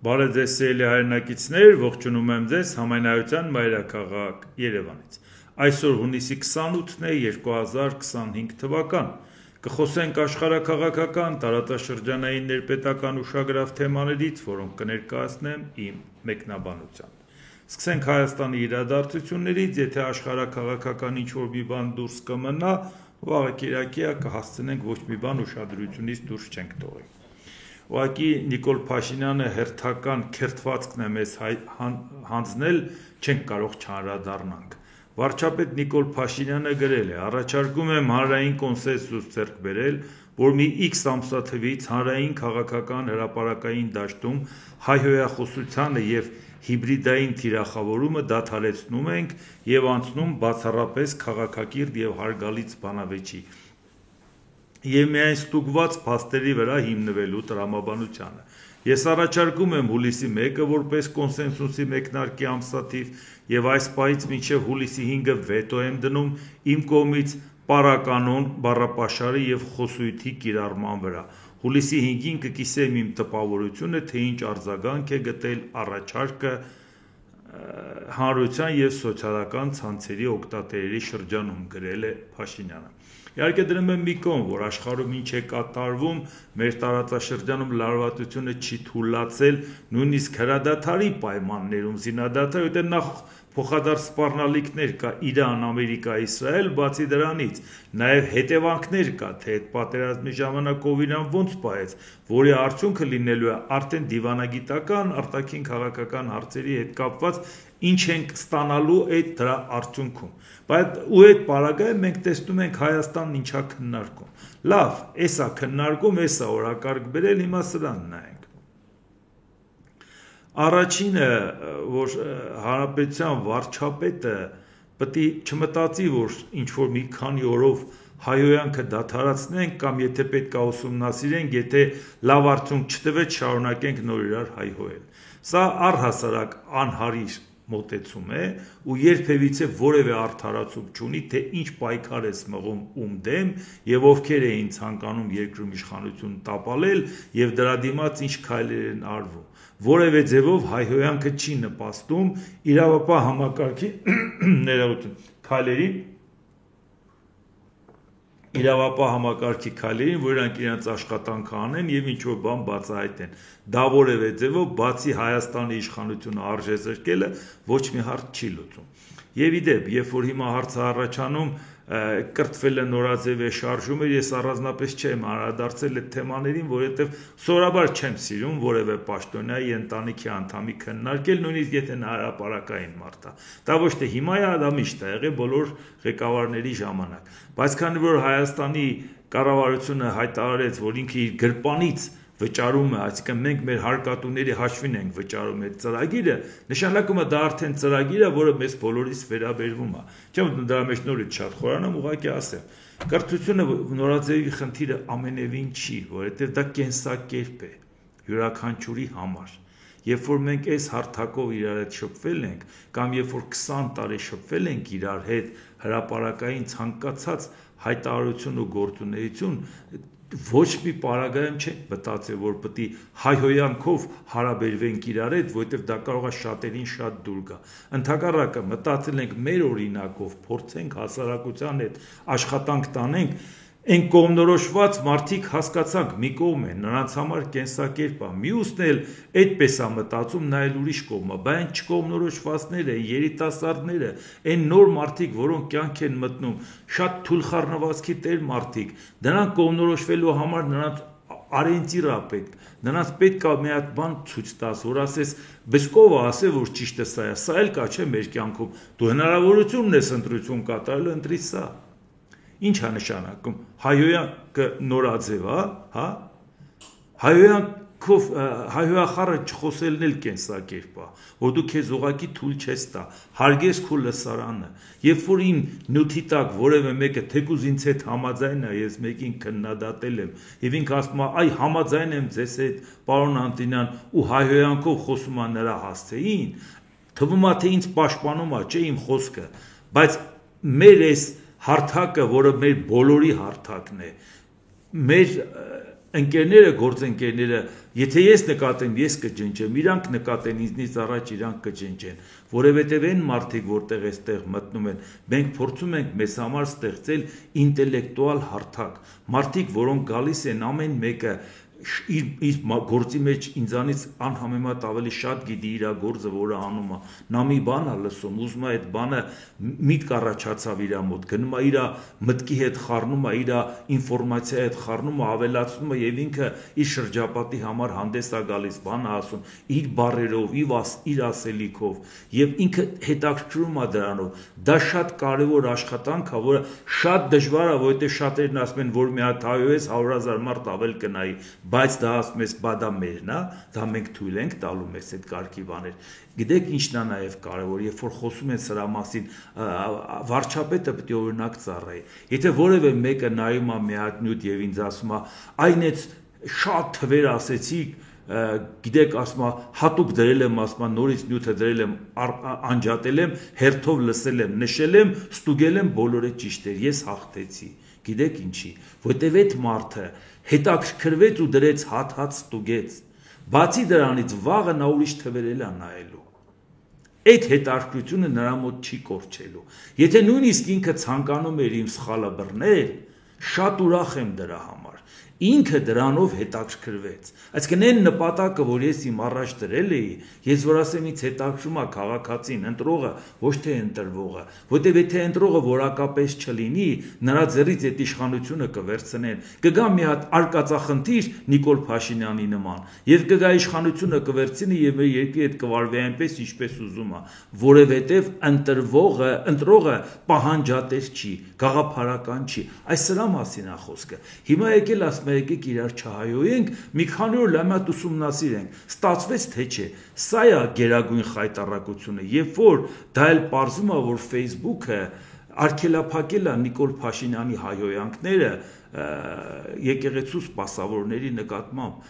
Բարև ձեզ սիրելի հայրենակիցներ, ողջունում եմ ձեզ Համայնայության մայրաքաղաք Երևանից։ Այսօր հունիսի 28-ն է 2025 թվական։ Կխոսենք աշխարհաքաղաքական, տարածաշրջանային ներպետական ուշագրավ թեմաներից, որոնք կներկայացնեմ իմ մեկնաբանությամբ։ Սկսենք Հայաստանի իրադարձություններից, եթե աշխարհաքաղաքական ինչ-որ մի բան դուրս կմնա, վաղը կիրակի կհասցնենք ոչ մի բան ուշադրությունից դուրս չենք թողի։ Ուղղակի Նիկոլ Փաշինյանը հերթական քերթվածքն է մեզ հանձնել, չենք կարող չանդրադառնանք։ Վարչապետ Նիկոլ Փաշինյանը գրել է. «Առաջարկում եմ հանրային կոնսենսուս ձեռք բերել, որ մի X ամսաթվից հանրային քաղաքական հրապարակային դաշտում հայհոյախոսությանը եւ հիբրիդային թիրախավորումը դադարեցնում ենք եւ անցնում բացառապես քաղաքակիրթ եւ հարգալից բանավեճի եւ միայն ստուգված փաստերի վրա հիմնվելու տրամաբանությանը։ Ես առաջարկում եմ հուլիսի 1-ը որպես կոնսենսուսի մեկնարկի ամսաթիվ եւ այս պահից մինչեւ հուլիսի 5-ը վետո եմ դնում իմ կողմից պարականոն բառապաշարի եւ խոսույթի կիրառման վրա։ Հուլիսի 5-ին կկիսեմ իմ տպավորությունը, թե ինչ արձագանք է գտել առաջարկը հանրության եւ սոցիալական ցանցերի օգտատերերի շրջանում», գրել է Փաշինյանը։ Իհարկե դրում եմ մի կողմ, որ աշխարհում ինչ է կատարվում, մեր տարածաշրջանում լարվածությունը չի թույլատրել նույնիսկ հրադադարի պայմաններում զինադադար, որտեղ նախ փոխադարձ սպառնալիքներ կա Իրան, Ամերիկա, Իսրայել, բացի դրանից նաև հետևանքներ կա, թե այդ պատերազմի ժամանակ ով իրան ոնց պահեց, որի արդյունքը լինելու է արդեն դիվանագիտական, արտաքին քաղաքական հարցերի հետ կապված ինչ ենք ստանալու այդ դրա արդյունքում։ Բայց ու այդ պարագայում մենք տեսնում ենք Հայաստանն ինչա քննարկում։ Լավ, էսա քննարկում, էսա օրակարգ բերել, հիմա սրան նայենք։ Առաջինը, որ հանրապետության վարչապետը պետք է չմտածի, որ ինչ-որ մի քանի օրով հայհոյանքը դադարեցնենք կամ եթե պետք է ուսումնասիրենք, եթե լավ արդյունք չտվեց, շարունակենք նոր իրար հայհոյել։ Սա առհասարակ անհարիր մոտեցում է ու երբևիցե որևէ արդարացում չունի, թե ինչ պայքար է մղում ում դեմ եւ ովքեր էին ցանկանում երկրում իշխանություն տապալել եւ դրա դիմաց ինչ քայլեր են արվում։ Որևէ ձևով հայհոյանքը չի նպաստում իրավապահ համակարգի ներողություն քայլերին, որ իրանք իրենց աշխատանքը անեն եւ ինչ-որ բան բացահայտեն։ Դա որևէ ձևով բացի Հայաստանի իշխանությունը արժե զրկելը ոչ մի հարց չի լուծում։ Եվ իդեպ, երբ որ հիմա հարցը առաջանում կրթվել է նորաձև է շարժումը, ես առանձնապես չեմ անդրադարձել այդ թեմաներին, որովհետև սովորաբար չեմ սիրում որևէ պաշտոնյայի ընտանիքի անդամի քննարկել, նույնիսկ եթե նա հրապարակային մարդ է։ Դա ոչ թե հիմա է, դա միշտ է եղել բոլոր ղեկավարների ժամանակ։ Բայց քանի որ Հայաստանի կառավարությունը հայտարարեց, որ ինքը իր գրպանից վճարում է, այսինքն մենք մեր հարկատուների հաշվին ենք վճարում այդ ծրագիրը, նշանակում է դա արդեն ծրագիր է, որը մեզ բոլորիս վերաբերվում է։ Չեմ ուզում դրա մեջ նորից շատ խորանամ, ուղղակի ասեմ։ Կրթությունը նորաձևի խնդիրը ամենևին չի, որովհետև դա կենսակերպ է յուրաքանչյուրի համար։ Երբ որ մենք այս հարթակով իրար հետ շփվել ենք, կամ երբ որ 20 տարի շփվել ենք իրար հետ հրապարակային ցանկացած հայտարարություն ու գործունեություն, ոչ մի պարագայում չենք մտածել, որ պետք է հայհոյանքով հարաբերվենք իրար հետ, որովհետև դա կարող է շատերին շատ դուր գա։ Ընդհակառակը մտածել ենք մեր օրինակով, փորձենք հասարակության հետ աշխատանք տանենք, այն կողմնորոշված մարդիկ հասկացանք մի կողմ է, նրանց համար կենսակերպ է, մյուսն էլ այդպես է մտածում, նա էլ ուրիշ կողմ է, բայց չկողմնորոշվածները, երիտասարդները, այն նոր մարդիկ, որոնք կյանք են մտնում, շատ թույլխառնվածքի տեր մարդիկ, դրանք կողմնորոշվելու համար նրանց արենտիրա պետք, նրանց պետք է մի հատ բան ցույց տաս, որ ասես, բսկովը ասե, որ ճիշտը սա է, սա էլ կա չէ մեր կյանքում, դու հնարավորություն ունես ընտրություն կատարելու, ընտրի սա։ Ինչ է նշանակում, հայհոյանքը նորաձև է, հա, հայհոյախառը չխոսելն էլ կենսակերպ է, որ դու քեզ ուղղակի թույլ չես տա, հարգես քո լսարանը, երբ որ իմ նյութի տակ որևէ մեկը թեկուզ ինձ հետ համաձայն է, ես մեկին քննադատել եմ, եւ ինքը ասում է, այ համաձայն եմ ձեզ հետ, պարոն Անտոնյան, ու հայհոյանքով խոսում է նրա հասցեին, թվում է թե ինձ պաշտպանում է, չէ իմ խոսքը, բայց մեր այս հարթակը, որը մեր բոլորի հարթակն է, մեր ընկերները, գործընկերները, եթե ես նկատեմ, ես կջնջեմ, իրանք նկատեն ինձնից առաջ իրանք կջնջեն, որովհետև այն մարդիկ, որտեղ այստեղ մտնում են, մենք փորձում ենք մեզ համար ստեղծել ինտելեկտուալ հարթակ, մարդիկ, որոնք գալիս են ամեն մեկը իր գործի մեջ ինձանից անհամեմատ ավելի շատ գիտի իր գործը, որը անում է, նա մի բան է լսում, ուզում է այդ բանը միտք առաջացավ իր մոտ, գնում է իր մտքի հետ խառնում է, իր ինֆորմացիայի հետ խառնում է, ավելացնում է եւ ինքը իր շրջապատի համար հանդես է գալիս, բան է ասում, իր բառերով, իր ասելիքով եւ ինքը հետաքրքրում է դրանով։ Դա շատ կարեւոր աշխատանք է, որը շատ դժվար է, որովհետեւ շատերն ասում են, որ մի հատ հայոց 100,000 մարդ ավել կնայի, բայց դա ասում ես, բա դա մերն է, դա մենք թույլ ենք տալու մեզ այդ կարգի բաներ։ Գիտեք ինչն է նաև կարևոր, երբ որ խոսում են սրա մասին, վարչապետը պետք է օրինակ ծառայի։ Եթե որևէ մեկը նայում է մի հատ նյութ եւ ինձ ասում է, այն էս շատ թվեր ասեցիք, գիտեք, ասում է, հատուկ դրել եմ, ասում է, նորից նյութը դրել եմ, անջատել եմ, հերթով լսել եմ, նշել եմ, ստուգել եմ, բոլորը ճիշտ էր, ես հաղթեցի։ Գիտեք ինչի, որտեվ այդ մարդը հետաքրքրվեց ու դրեց հատ ստուգեց, բացի դրանից վաղը նա ուրիշ թվեր էլ է նայելու, այդ հետաքրքրությունը նրա մոտ չի կորչելու, եթե նույնիսկ ինքը ցանկանում էր իմ սխալը բռնել, շատ ուրախ եմ դրա համար, ինքը դրանով հետաքրքրվեց, այսինքն այն նպատակը, որ ես իմ առաջ դրել էի, ես որ ասեմ ինձ հետաքրքրում է քաղաքացին, ընտրողը, ոչ թե ընտրվողը, որտեվ եթե ընտրողը որակապես չլինի, նրա ձեռից այդ իշխանությունը կվերցնեն, կգա մի հատ արկածախնդիր Նիկոլ Փաշինյանի նման, եւ կգա իշխանությունը կվերցնի եւ մեր երկրի հետ կվարվի այնպես, ինչպես ուզում է, որովհետեւ ընտրողը պահանջատեր չի, գաղափարական չի, այս սրա մասին է խոսքը։ Հիմա եկել ասում եկեք իրար չհայոյենք, մի քանի օր լամյատ ուսումնասիրենք, ստացվեց թե չէ, սա է գերագույն խայտառակությունը, երբ որ դա էլ պարզում է, որ Facebook-ը արգելափակել է Նիկոլ Փաշինյանի հայհոյանքները եկեղեցու սպասավորների նկատմամբ,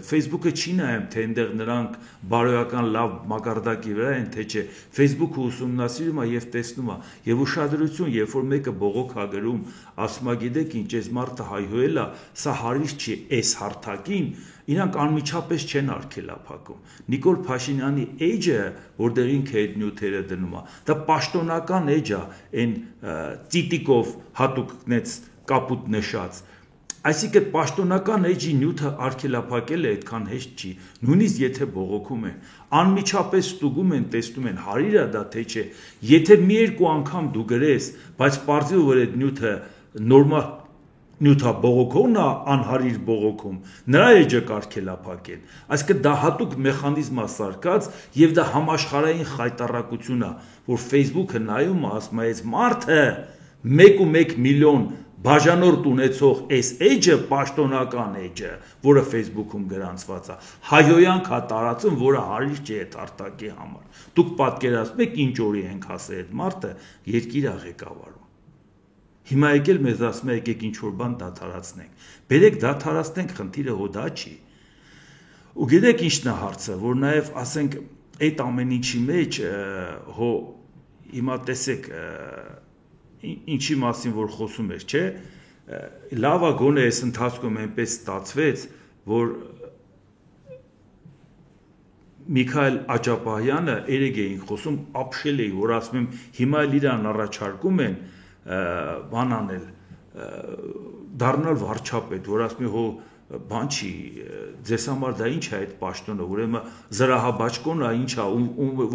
Facebook-ը չի նայում, թե այնտեղ նրանք բարոյական լավ մակարդակի վրա են, թե չէ, Facebook-ը ուսումնասիրում է եւ տեսնում է, եւ ուշադրություն, երբ որ մեկը բողոք է գրում, ասում է, գիտեք ինչ, այս մարդը հայհոյել է, սա հարիր չի, այս հարթակին, իրանք անմիջապես չեն արգելափակում։ Նիկոլ Փաշինյանի էջը, որտեղ ինքը այդ նյութերը դնում է, դա պաշտոնական էջ է, այն ծիտիկով հատուկնեց կապուտ նշած, այսինքն պաշտոնական էջի նյութը արգելափակելը այդքան հեշտ չի, նույնիսկ եթե բողոքում են, անմիջապես ստուգում են, տեսնում են, հարիր է դա թե չէ, եթե մի երկու անգամ դու գրես, բայց պարզի որ այդ նյութը նորմալ նյութա բողոքողն է անհարիր բողոքում, նրա էջը կարգելափակեն, այսինքն դա հատուկ մեխանիզմ է սարքած եւ դա համաշխարհային խայտառակություն է, որ Facebook-ը նայում է, ասում է, այս մարդը 1.1 միլիոն բաժանորդ ունեցող այս էջը պաշտոնական էջը, որը Facebook-ում գրանցված է, հայոյանք է տարածում, որը հարիր չի այդ արտակի համար։ Դուք պատկերացնում եք ինչ օրի ենք հասել այդ մարդը երկիր է ղեկավարում։ Հիմա եկել մեզ ասում է եկեք ինչ որ բան դադարացնենք։ Բերեք դադարացնենք, խնդիրը հո դա չի։ Ու գիտեք ինչն է հարցը, որ նաև ասենք այդ ամեն ինչի մեջ հո հիմա տեսեք ինչի մասին որ խոսում էր, չէ, լավա գոնե այս ընթացքում այնպես ստացվեց, որ Միքայել Աջապահյանը երեկ էինք խոսում, ապշել էի, որ ասում եմ, հիմա էլ իրան առաջարկում են բան անել, դառնալ վարչապետ, որ ասում եմ, հո բան չի, ձեզ համար դա ինչ է այդ պաշտոնը, ուրեմն զրահաբաճկոն է, ինչ է,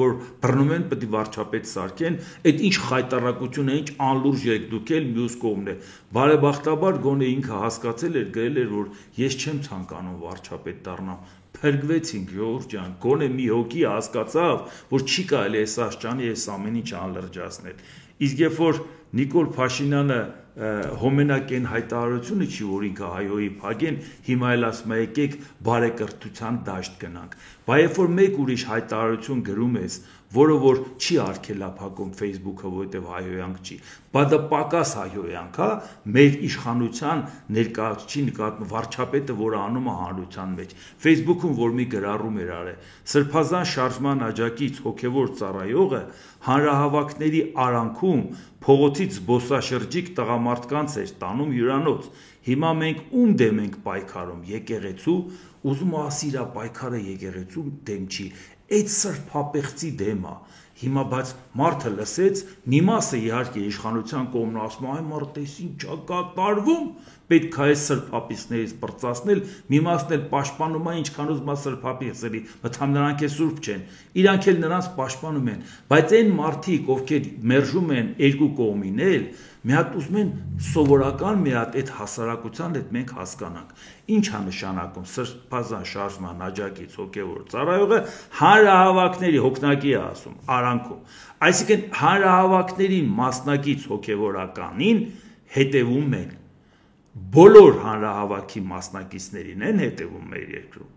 որ բռնում են պետք է վարչապետ սարքեն, այդ ինչ խայտառակություն է, ինչ անլուրջ եք դուք էլ մյուս կողմն է։ Բարեբախտաբար գոնե ինքը հասկացել էր, գրել էր, որ ես չեմ ցանկանում վարչապետ դառնամ։ Փրկվեցինք, ժողովուրդ ջան, գոնե մի հոգի հասկացավ, որ չի կարելի այս աշճանի այս ամեն ինչ անլրջացնել։ Իսկ երբ որ Նիկոլ Փաշինյանը հոմենակեն հայտարարությունը չի, որ ինքը հայոյի փագեն, հիմա էլ ասում է եկեք բարեկրթության դաշտ գնանք։ Բայց երբ որ մեկ ուրիշ հայտարարություն գրում ես, որը որ չի արգելափակում Facebook-ը, որովհետև հայոյանք չի, բայց դա պակաս հայոյանք է, մեր իշխանության ներկայացուցիչ նկատմամբ վարչապետը, որը անում է հանրության մեջ, Facebook-ում որ մի գրառում էր արել, Սրբազան շարժման աջակից հոգևոր ծառայողը հանրահավաքների արանքում փողոցից զբոսաշրջիկ տղամարդկանց էր տանում հյուրանոց։ Հիմա մենք ում դեմ ենք պայքարում, եկեղեցու, ուզում ասի իրա պայքարը եկեղեցու դեմ չի, այդ սրբապեղծի դեմ է։ Հիմա բայց մարդը լսեց, մի մասը իհարկե իշխանության կողմն ասում, այ մարդեսին չա կատարվում, պետք է այս սրբապիսներից պրծացնել, մի մասն էլ պաշտպանում է, ինչքան ուզում է սրբապիսերի, մտամ նրանք է սուրբ չեն, իրանք էլ նրանց պաշտպանում են, բայց այն մարդիկ, ովքեր մերժում են երկու կողմին էլ, մի հատ ուզում են սովորական մի հատ այդ հասարակության հետ մենք հասկանանք։ Ինչ է նշանակում սրբազան շարժման աջակից հոգևոր ծառայողը հանրահավաքների հոգնակի է ասում արանքում։ Այսինքն հանրահավաքների մասնակից հոգևորականին հետևում են։ Բոլոր հանրահավաքի մասնակիցներին են հետևում մեր երկրում։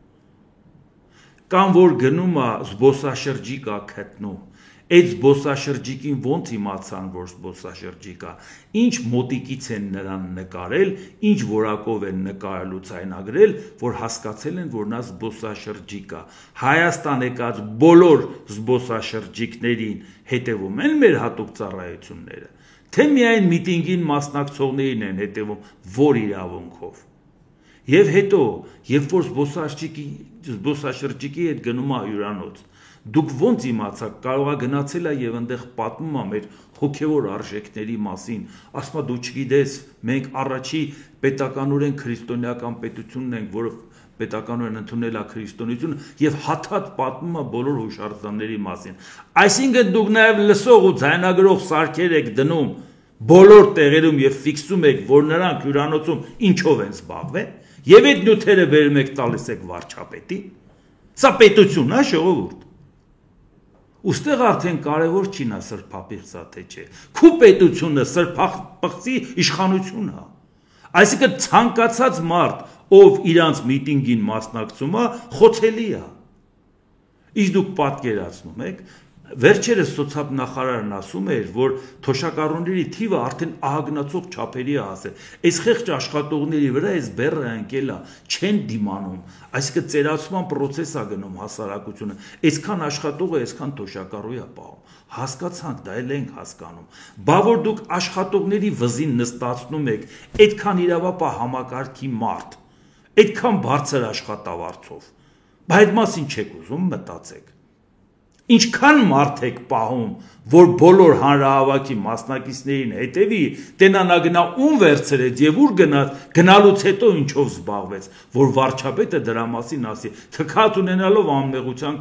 Կամ որ գնում է զբոսաշրջիկ է գտնում։ Այդ զբոսաշրջիկին ոնց իմացան, որ զբոսաշրջիկ է, ինչ մոտիկից են նրան նկարել, ինչ որակով են նկարելու ցայնագրել, որ հասկացել են, որ նա զբոսաշրջիկ է։ Հայաստան եկած բոլոր զբոսաշրջիկներին հետևում են մեր հատուկ ծառայությունները, թե միայն միտինգին մասնակցողներին են հետևում, որ իրավունքով։ Եվ հետո, երբ որ զբոսաշրջիկի հետ գնում է հյուրանոց, դուք ոնց իմացաք, կարող է գնացել է եւ այնտեղ պատմում է մեր հոգեվոր արժեքների մասին, ասում է դու չգիտես, մենք առաջի պետականորեն քրիստոնեական պետությունն ենք, որը պետականորեն ընդունել է քրիստոնեությունը եւ հաթաթ պատմում է բոլոր հուշարձանների մասին։ Այսինքն դուք նաեւ լսող ու ձայնագրող սարքեր եք դնում բոլոր տեղերում եւ ֆիքսում եք, որ նրանք հյուրանոցում ինչով են զբաղվել, եւ այդ նյութերը բերում եք տալիս եք վարչապետին։ Սա պետություն է, ժողովուրդ։ Ուստեղ արդեն կարևոր չի նա սրբապղծա թե չէ։ Քու պետությունը սրբապղծի իշխանություն է։ Այսինքն ցանկացած մարդ, ով իրանց միտինգին մասնակցում է, խոցելի է։ Իսկ դուք պատկերացնում եք, վերջերս սոցիալնախարարն ասում էր, որ թոշակառուների թիվը արդեն ահագնացող չափերի է հասել։ Այս խեղճ աշխատողների վրա այս բեռը ընկել է, չեն դիմանում, այսինքն ծերացման process է գնում հասարակությունը։ Այսքան աշխատողը, այսքան թոշակառու է պահում։ Հասկացանք, դա էլ ենք հասկանում։ Բա որ դուք աշխատողների վզին նստացնում եք, այդքան իրավապահ համակարգի մարդ, այդքան բարձր աշխատավարձով։ Բայց այդ մասին չեք ուզում մտածեք։ Ինչքան մարդ եք պահում, որ բոլոր հանրահավաքի մասնակիցներին հետևի, տենանա գնա ում վերցրեց եւ ուր գնալուց հետո ինչով զբաղվեց, որ վարչապետը դրա մասին ասի, թքած ունենալով անմեղության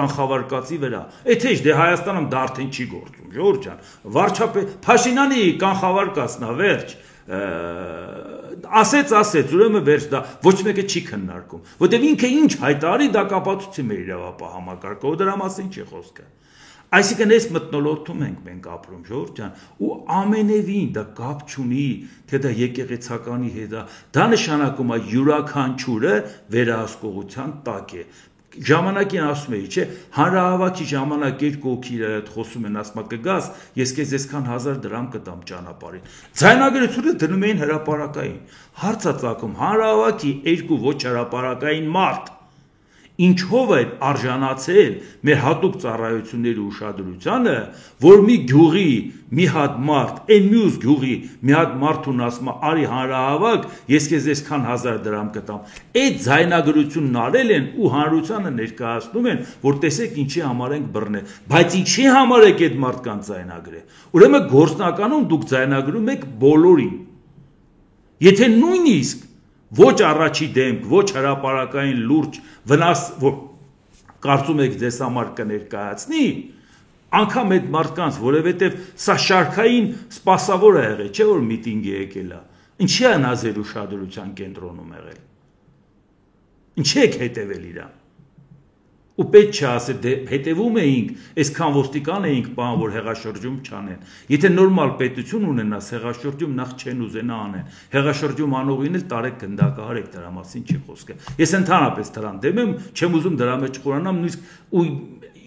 կանխավարկածի վրա։ Եթե դե Հայաստանում դա արդեն չի գործում, Ժորժ ջան, վարչապետ Փաշինյանի կանխավարկածն է, վերջ։ Ասեց, ուրեմն վերջ դա ոչ մեկը չի քննարկում, որտեղ ինքը ինչ հայտարարի, դա կապացուցում է իրավապահ համակարգով, դրա մասին չի խոսքը։ Այսինքն այս մթնոլորտում ենք մենք ապրում, Ժորժ ջան, ու ամենևին դա կապ չունի, թե դա եկեղեցականի հետ է, դա նշանակում է յուրաքանչյուրը վերահսկողության տակ է։ Ժամանակին ասում էի, չէ, հանրահավաքի ժամանակ երկու հոգի իրար հետ խոսում են, ասում կգաս, ես քեզ այսքան 1000 դրամ կտամ ճանապարհին։ Ձայնագրությունը դնում էին հրապարակային։ Հարց է ծագում, հանրահավաքի երկու ոչ հրապարակային մարդ ինչով է արժանացել մեր հատուկ ծառայությունների ուշադրությանը, որ մի գյուղի մի հատ մարդ, այն մյուս գյուղի մի հատ մարդուն ասում է, արի հանրահավաք, ես քեզ այսքան 1000 դրամ կտամ։ Այդ ձայնագրությունն արել են ու հանրությանը ներկայացնում են, որ տեսեք ինչի համար ենք բռնել, բայց ինչի համար եք այդ մարդկանց ձայնագրել։ Ուրեմն գործնականում դուք ձայնագրում եք բոլորին։ Եթե նույնիսկ ոչ առաջի դեմք, ոչ հրապարակային լուրջ վնաս, որ կարծում եք ձեզ համար կներկայացնի, անգամ այդ մարդկանց, որովհետև սա շարքային սպասավոր է եղել, չէ՞ որ միտինգի եկել է։ Ինչի է նա ձեր ուշադրության կենտրոնում եղել։ Ինչի եք հետևել իրան։ Ու պետք չէ ասել, դե հետևում էինք, այսքան ոստիկան էինք պահում, որ հեղաշրջում չանեն։ Եթե նորմալ պետություն ունենաս, հեղաշրջում նախ չեն ուզենա անեն։ Հեղաշրջում անողին էլ տարեք գնդակահար եք, դրա մասին չի խոսքը։ Ես ընդհանրապես դրան դեմ եմ, չեմ ուզում դրա մեջ խորանամ, նույնիսկ ու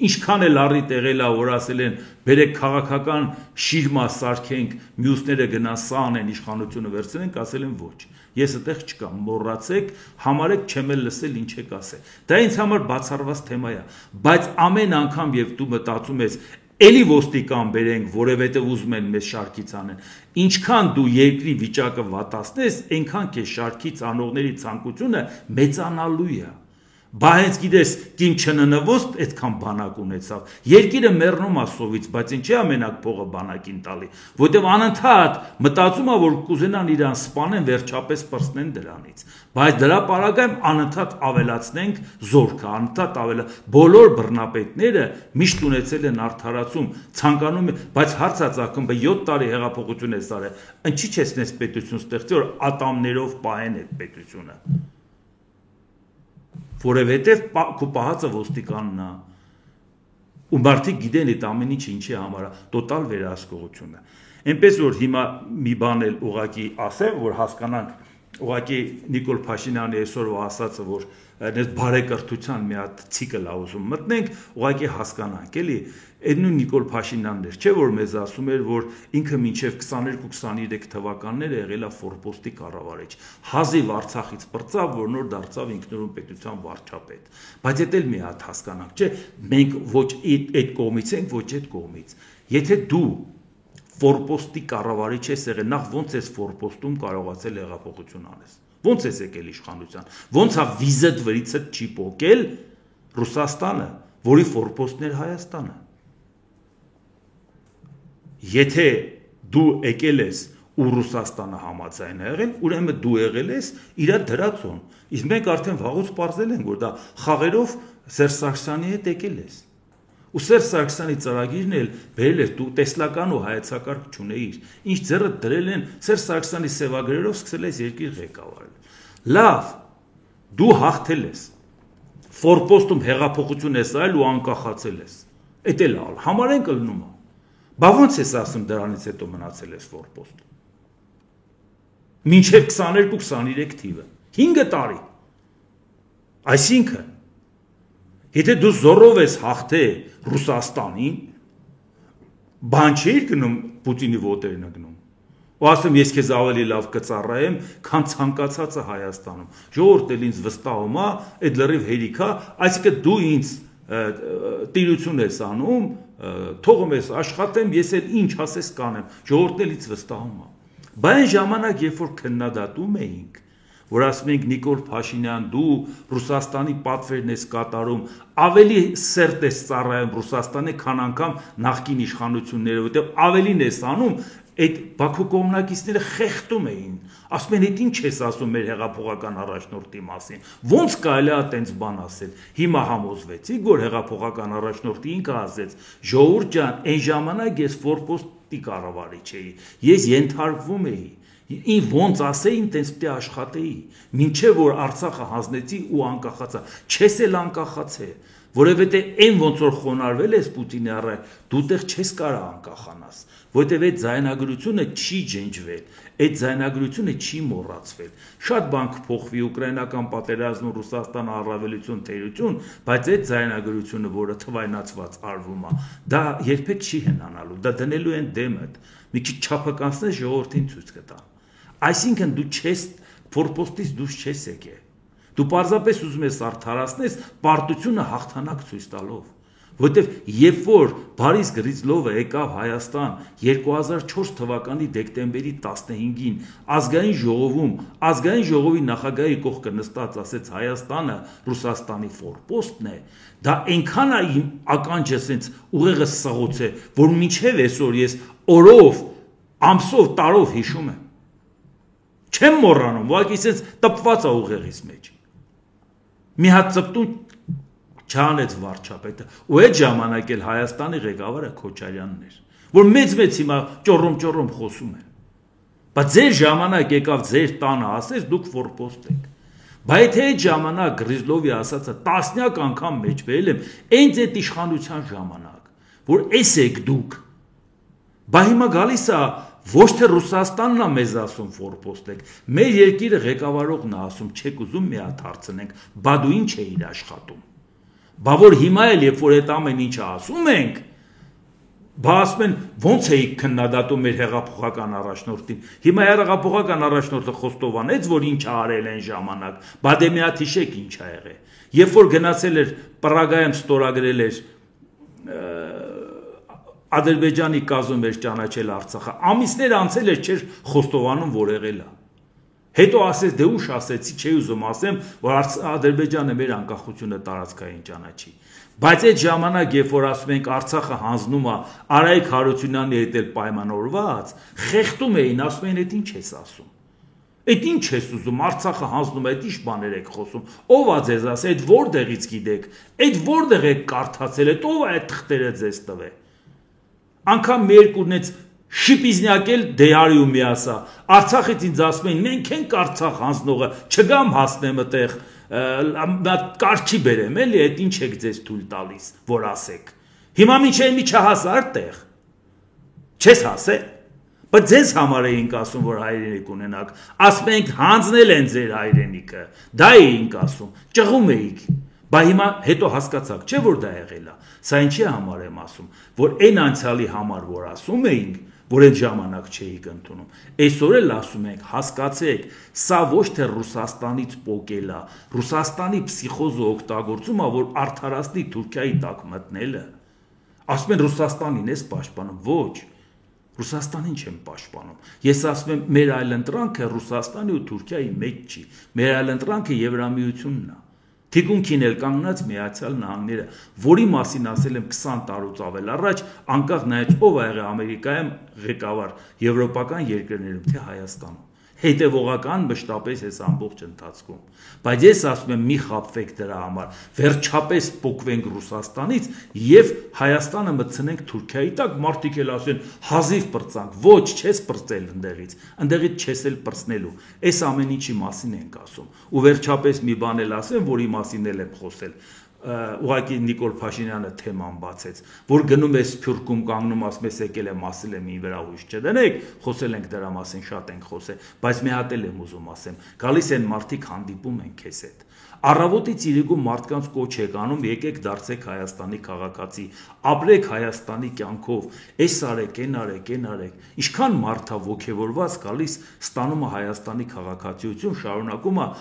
ինչքան էլ առիթ եղել է, որ ասել են, բերեք քաղաքական շիրմա սարքենք, մյուսները գնան սա անեն, իշխանությունը վերցնենք, ասել են ոչ։ Ես այդտեղ չկամ, մոռացեք, համարեք չեմ էլ լսել ինչ եք ասել։ Դա ինձ համար բացառված թեմա է, բայց ամեն անգամ եւ դու մտածում ես, էլի ոստիկան բերենք, որովհետև ուզում են մեզ շարքից անեն։ Ինչքան դու երկրի վիճակը վատացնես, այնքան քեզ շարքից անողների ցանկությունը մեծանալու է։ Բա հենց գիտես, կին չննվոց այդքան բանակ ունեցավ։ Երկիրը մեռնում ասովից, բայց ինչի ամենակ փողը բանակին տալի, որտեվ անընդհատ մտածում է, որ կուզենան իրան սպանեն, վերջապես պրծնեն դրանից։ Բայց դրա պարագայում անընդհատ ավելացնենք զորքը, անընդհատ բոլոր բռնապետները միշտ ունեցել են արդարացում, ցանկանում են, բայց հարցածախումբը 7 տարի հեղափոխություն է սարել, ինչի՞ չես նես պետություն ստեղծի, որ ատամներով պահեն այդ պետությունը։ Որովհետև քո պահածը ոստիկանն է, ու մարդիկ գիտեն այդ ամեն ինչը ինչի համար է, տոտալ վերահսկողություն է։ Այնպես որ հիմա մի բան էլ ուղղակի ասեմ, որ հասկանանք, ուղղակի Նիկոլ Փաշինյանի այսօրվա ասածը, որ այս բարեկրթության մի հատ ցիկլ է ուզում մտնենք, ուղղակի հասկանանք, էլի, այդ նույն Նիկոլ Փաշինյանն էր, չէ՞ որ մեզ ասում էր, որ ինքը մինչև 22-23 թվականները եղել է ֆորպոստի կառավարիչ, հազիվ Արցախից պրծավ, որ նոր դարձավ ինքնուրույն պետության վարչապետ, բայց դա էլ մի հատ հասկանանք, չէ՞, մենք ոչ այդ կողմից ենք, ոչ այդ կողմից, եթե դու ֆորպոստի կառավարիչ ես եղել, նախ ոնց ես ֆորպոստում կարողացել հեղափոխություն անես, ոնց ես եկել իշխանության, ոնց է վիզդ վրիցդ չի պոկել Ռուսաստանը, որի ֆորպոստն էր Հայաստանը։ Եթե դու եկել ես ու Ռուսաստանը համաձայն է եղել, ուրեմն դու եղել ես իր դրածոն, իսկ մենք արդեն վաղուց պարզել ենք, որ դա խաղերով Սերժ Սարգսյանի հետ եկել ես։ Ու Սերժ Սարգսյանի ծրագիրն էլ բերել էր, դու տեսլական ու հայեցակարգ չունեիր, ինչ ձեռդ դրել են Սերժ Սարգսյանի սևագրերով սկսել ես երկիր ղեկավարել։ Լավ, դու հաղթել ես, ֆորպոստում հեղափոխություն ես արել ու անկախացել ես, էդ էլ համարենք ըլնում է, բա ոնց ես ասում դրանից հետո մնացել ես ֆորպոստ, մինչև 22-23 թիվը, 5 տարի, այսինքն, եթե դու զորով ես հաղթել Ռուսաստանին, բան չէիր գնում Պուտինի ոտերն գնում, ու ասում ես քեզ ավելի լավ կծառայեմ, քան ցանկացածը Հայաստանում, ժողովուրդն էլ ինձ վստահում է, այդ լրիվ հերիք է, այսինքն դու ինձ տիրություն ես անում, թողում ես աշխատեմ, ես էլ ինչ ասես կանեմ, ժողովուրդն էլ ինձ վստահում է, բայց այն ժամանակ, երբ որ քննադատում էինք, որ ասում ենք Նիկոլ Փաշինյան, դու Ռուսաստանի պատվերն ես կատարում, ավելի սերտ ես ծառայում Ռուսաստանի, քան անգամ նախկին իշխանությունները, որտեղ ավելին ես անում, այդ Բաքու կողմնակիցները խեղդում էին, ասում են, այդ ինչ ես ասում մեր հեղափոխական առաջնորդի մասին, ոնց կարելի է տենց բան ասել, հիմա համոզվեցիք, որ հեղափոխական առաջնորդը ինքը ասեց, ժողովուրդ ջան, այն ժամանակ ես ֆորպոստի կառավարիչ էի, ես ենթարկվում էի, Ին ոնց ասեին, տենց պիտի աշխատեի, մինչև որ Արցախը հանձնեցի ու անկախացա, չես էլ անկախացել, որովհետև այն ոնց որ խոնարհվել ես Պուտինի առայ, դու տեղ չես կարող անկախանաս, որովհետև այդ ձայնագրությունը չի ջնջվել, այդ ձայնագրությունը չի մոռացվել, շատ բան կփոխվի ուկրաինական պատերազմն ու Ռուսաստան առավելություն թերություն, բայց այդ ձայնագրությունը, որը թվայնացված արվում է, դա երբեք չի հնանալու, դա դնելու են դեմդ, մի քիչ չափականցնես ժողովրդին ցույց կտա։ Այսինքն դու չես ֆորպոստից դուրս չես եկել։ Դու պարզապես ուզում ես արդարացնես պարտությունը հաղթանակ ցույց տալով, որտեվ երբ որ Բորիս Գրիզլովը եկավ Հայաստան 2004 թվականի դեկտեմբերի 15-ին ազգային ժողովում, ազգային ժողովի նախագահի կողքը նստած ասեց Հայաստանը Ռուսաստանի ֆորպոստն է, դա այնքան է իմ ականջը սենց ուղեղը սղոց է, որ մինչև այսօր ես օրով, ամսով, տարով հիշում եմ։ Չեմ մոռանում, ուղղակի սենց տպված է ուղեղիս մեջ։ Մի հատ ծպտուն չանեց վարչապետը, ու այդ ժամանակ էլ Հայաստանի ղեկավարը Քոչարյանն էր, որ մեծ հիմա ճոռոմ խոսում են։ Բայց ձեր ժամանակ եկավ ձեր տանը ասես դուք ֆորպոստ եք։ Բայց թե այդ ժամանակ Գրիզլովի ասածը տասնյակ անգամ մեջ բերել եմ, այնց այդ իշխանության ժամանակ, որ էս եք դուք։ Բա հիմա գալիս է ոչ թե Ռուսաստանն է մեզ ասում ֆորպոստ եք, մեր երկիրը ղեկավարողն է ասում, չեք ուզում մի հատ հարցնենք, բա դու ինչ էիր աշխատում։ Բա որ հիմա էլ երբ որ այդ ամեն ինչը ասում ենք, բա ասում են ոնց էիք քննադատում մեր հեղափոխական առաջնորդին։ Հիմա հեղափոխական առաջնորդը խոստովանեց, որ ինչ արել են ժամանակ, բա դե մի հատ հիշեք ինչ ա եղել։ Երբ որ գնացել էր Պրագայում ստորագրել էր Ադրբեջանի կազմում էր ճանաչել Արցախը, ամիսներ անցել էր չէր խոստովանում, որ եղել է։ Հետո ասեց, դե ուշ ասեցի, չի ուզում ասեմ, որ Ադրբեջանը մեր անկախությունը տարածքային ճանաչի։ Բայց այդ ժամանակ, երբ որ ասում ենք Արցախը հանձնում է Արայիկ Հարությունյանի հետ էլ պայմանավորված, խեղդում էին, ասում էին, այդ ինչ ես ասում։ Այդ ինչ ես ուզում, Արցախը հանձնում է, այդ ինչ բաներ եք խոսում։ Ով է ձեզ ասել, այդ որտեղից գիտեք, այդ որտեղ եք կարդացել, այդ ով է այդ թղթերը ձեզ տվել։ Անկամ մի երկունից շիպիզնյակ էլ դեարիում միասա, Արցախից ինձ ասում էին, մենք ենք Արցախ հանձնողը, չգամ հասնեմ այդտեղ, կարճի բերեմ, էլի, այդ ինչ եք ձեզ թույլ տալիս, որ ասեք։ Հիմա մինչև մի չհասար տեղ։ Չես հասել։ Բայց ձեզ համար էինք ասում, որ հայրենիք ունենաք, ասում ենք հանձնել են ձեր հայրենիքը, դա էինք ասում, ճղում էիք, բա հիմա հետո հասկացաք, չէ՞ որ դա եղել է, սա ինչի համար եմ ասում, որ այն անցյալի համար, որ ասում էինք, որ այդ ժամանակ չէիք ընդունում, այսօր էլ ասում ենք, հասկացեք, սա ոչ թե Ռուսաստանից պոկել է, Ռուսաստանի փսիխոզը օգտագործում է, որ արդարացնի Թուրքիայի տակ մտնելը, ասում են Ռուսաստանին ես պաշտպանում, ոչ, Ռուսաստանին չեմ պաշտպանում։ Ես ասում եմ, մեր այլընտրանքը Ռուսաստանի ու Թուրքիայի մեջ չի։ Մեր այլընտրանքը Եվրամիությունն է։ Թիկունքին էլ կանգնած Միացյալ Նահանգները, որի մասին ասել եմ 20 տարուց ավել առաջ, անկախ նայած ով ա եղել Ամերիկայում ղեկավար եվրոպական երկրներում, թե Հայաստանում։ Հետևողական մշտապես այս ամբողջ ընթացքում։ Բայց ես ասում եմ, մի խաբվեք դրա համար, վերջապես պոկվենք Ռուսաստանից եւ Հայաստանը մտցնենք Թուրքիայի տակ, մարդիկ էլ ասեն, հազիվ պրծանք, ոչ, չես պրծել ընդեղից չես էլ պրծնելու։ Այս ամեն ինչի մասին ենք ասում։ Ու վերջապես մի բան էլ ասեմ, որի մասին էլ եմ խոսել։ Ուղղակի Նիկոլ Փաշինյանը թեման բացեց, որ գնում է Սփյուռքում կանգնում, ասում է եկել եմ ասել եմ ին վրա հույս չդնեք, խոսել ենք դրա մասին, շատ ենք խոսել, բայց մի հատ էլ եմ ուզում ասեմ, գալիս են մարդիկ հանդիպում են քեզ հետ։ Առավոտից իրիկու մարդկանց կոչ եք անում, եկեք դարձեք Հայաստանի քաղաքացի, ապրեք Հայաստանի կյանքով, այս արեք, այն արեք, այն արեք։ Ինչքան մարդ է ոգևորված գալիս, ստանում է Հայաստանի քաղաքացիություն, շարունակում է,